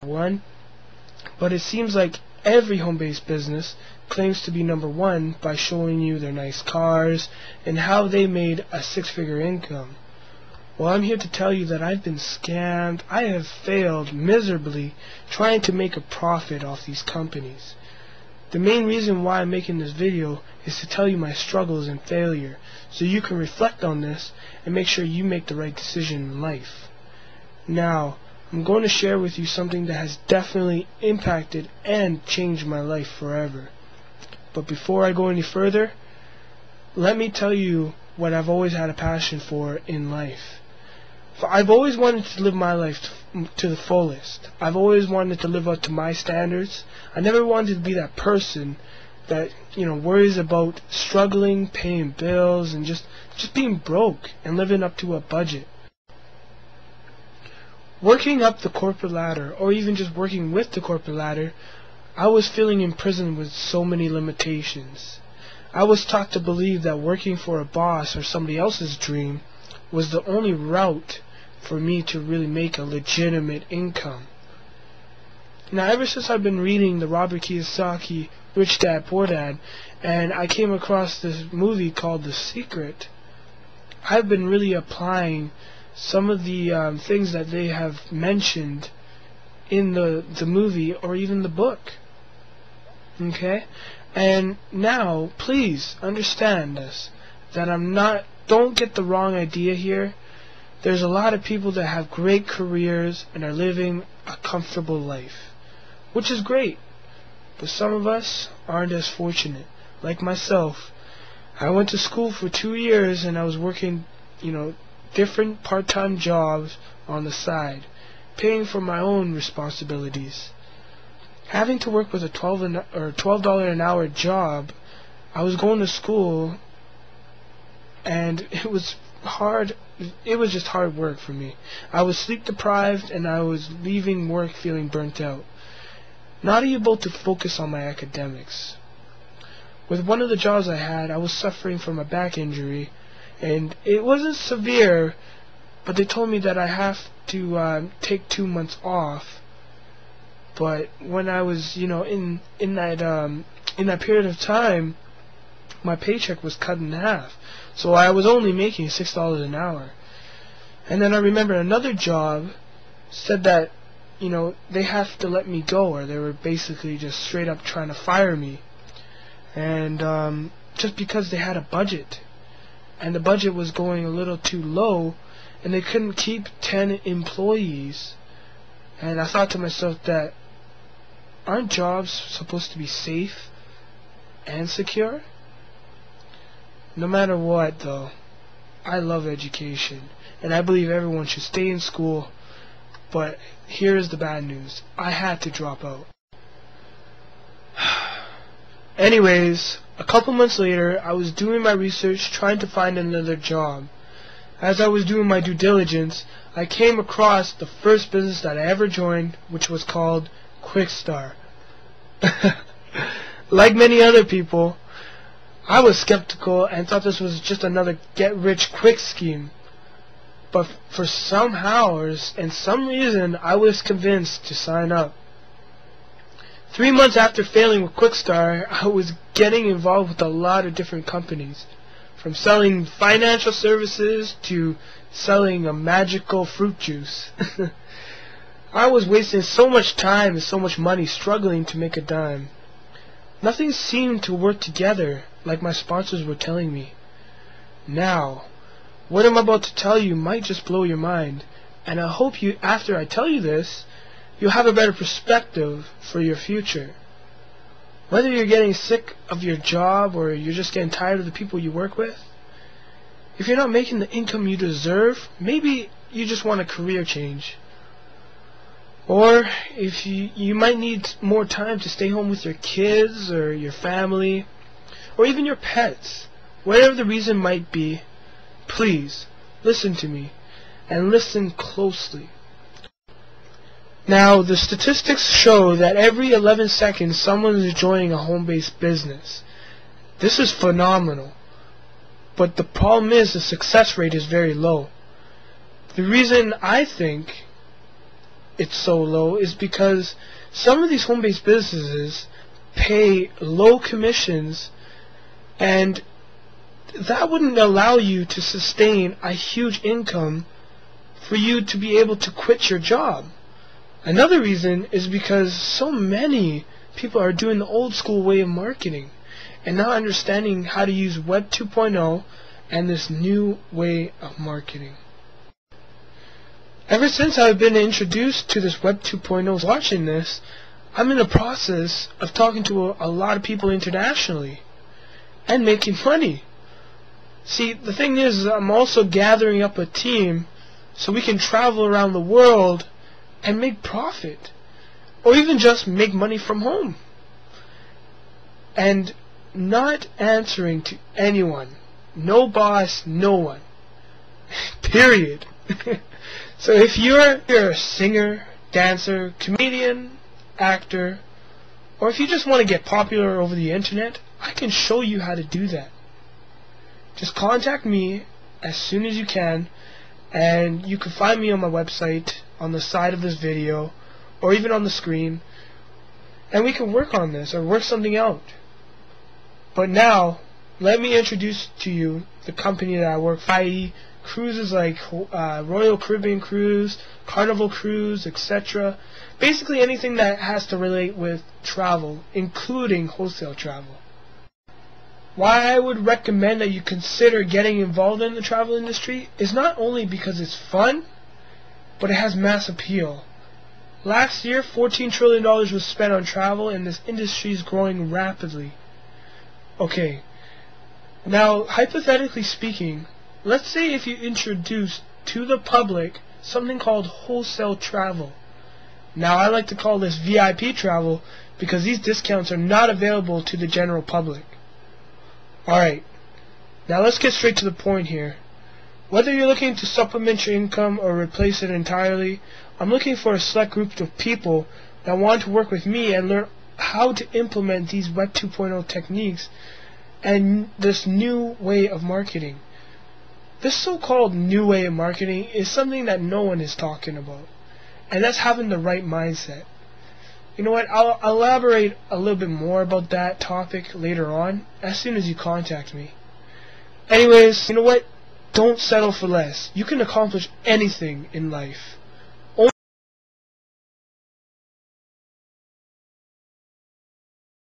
one, but it seems like every home-based business claims to be number one by showing you their nice cars and how they made a six-figure income. Well, I'm here to tell you that I've been scammed. I have failed miserably trying to make a profit off these companies. The main reason why I'm making this video is to tell you my struggles and failure, so you can reflect on this and make sure you make the right decision in life. Now, I'm going to share with you something that has definitely impacted and changed my life forever. But before I go any further, let me tell you what I've always had a passion for in life. I've always wanted to live my life to the fullest. I've always wanted to live up to my standards. I never wanted to be that person that, worries about struggling, paying bills, and just being broke and living up to a budget. Working up the corporate ladder, or even just working with the corporate ladder, I was feeling imprisoned with so many limitations. I was taught to believe that working for a boss or somebody else's dream was the only route for me to really make a legitimate income. Now, ever since I've been reading the Robert Kiyosaki Rich Dad Poor Dad, and I came across this movie called The Secret, I've been really applying some of the things that they have mentioned in the movie or even the book. Okay? And now, please understand this, that don't get the wrong idea here. There's a lot of people that have great careers and are living a comfortable life, which is great. But some of us aren't as fortunate. Like myself, I went to school for 2 years and I was working, different part-time jobs on the side, paying for my own responsibilities. Having to work with a $12 an hour job, I was going to school, and it was hard. It was just hard work for me. I was sleep deprived, and I was leaving work feeling burnt out, not able to focus on my academics. With one of the jobs I had, I was suffering from a back injury, and it wasn't severe, but they told me that I have to take 2 months off. But when I was, in that period of time, my paycheck was cut in half, so I was only making $6 an hour. And then I remember another job said that, they have to let me go, or they were basically just straight up trying to fire me, and just because they had a budget, and the budget was going a little too low, and they couldn't keep 10 employees. And I thought to myself that, aren't jobs supposed to be safe and secure? No matter what, though, I love education, and I believe everyone should stay in school, but here is the bad news. I had to drop out. Anyways, a couple months later, I was doing my research trying to find another job. As I was doing my due diligence, I came across the first business that I ever joined, which was called Quickstar. Like many other people, I was skeptical and thought this was just another get-rich-quick scheme. But for somehow and some reason, I was convinced to sign up. 3 months after failing with Quickstar, I was getting involved with a lot of different companies, from selling financial services to selling a magical fruit juice. I was wasting so much time and so much money struggling to make a dime. Nothing seemed to work together like my sponsors were telling me. Now, what I'm about to tell you might just blow your mind, and I hope after I tell you this, you'll have a better perspective for your future. Whether you're getting sick of your job or you're just getting tired of the people you work with, if you're not making the income you deserve, maybe you just want a career change. Or if you might need more time to stay home with your kids or your family or even your pets. Whatever the reason might be, please listen to me and listen closely. Now, the statistics show that every 11 seconds someone is joining a home-based business. This is phenomenal. But the problem is the success rate is very low. The reason I think it's so low is because some of these home-based businesses pay low commissions, and that wouldn't allow you to sustain a huge income for you to be able to quit your job. Another reason is because so many people are doing the old school way of marketing and not understanding how to use Web 2.0 and this new way of marketing. Ever since I've been introduced to this Web 2.0, watching this, I'm in the process of talking to a lot of people internationally and making money. See, the thing is, I'm also gathering up a team so we can travel around the world and make profit, or even just make money from home, and not answering to anyone. No boss, no one. Period. So if you're a singer, dancer, comedian, actor, or if you just want to get popular over the internet, I can show you how to do that. Just contact me as soon as you can, and you can find me on my website, on the side of this video, or even on the screen, and we can work on this or work something out. But now, let me introduce to you the company that I work for, i.e. cruises like Royal Caribbean Cruise, Carnival Cruise, etc. Basically anything that has to relate with travel, including wholesale travel. Why I would recommend that you consider getting involved in the travel industry is not only because it's fun, but it has mass appeal. Last year, $14 trillion was spent on travel, and this industry is growing rapidly. Okay, now hypothetically speaking, let's say if you introduce to the public something called wholesale travel. Now I like to call this VIP travel because these discounts are not available to the general public. Alright, now let's get straight to the point here. Whether you're looking to supplement your income or replace it entirely, I'm looking for a select group of people that want to work with me and learn how to implement these Web 2.0 techniques and this new way of marketing. This so-called new way of marketing is something that no one is talking about, and that's having the right mindset. You know what, I'll elaborate a little bit more about that topic later on, as soon as you contact me. Anyways, you know what, don't settle for less. You can accomplish anything in life.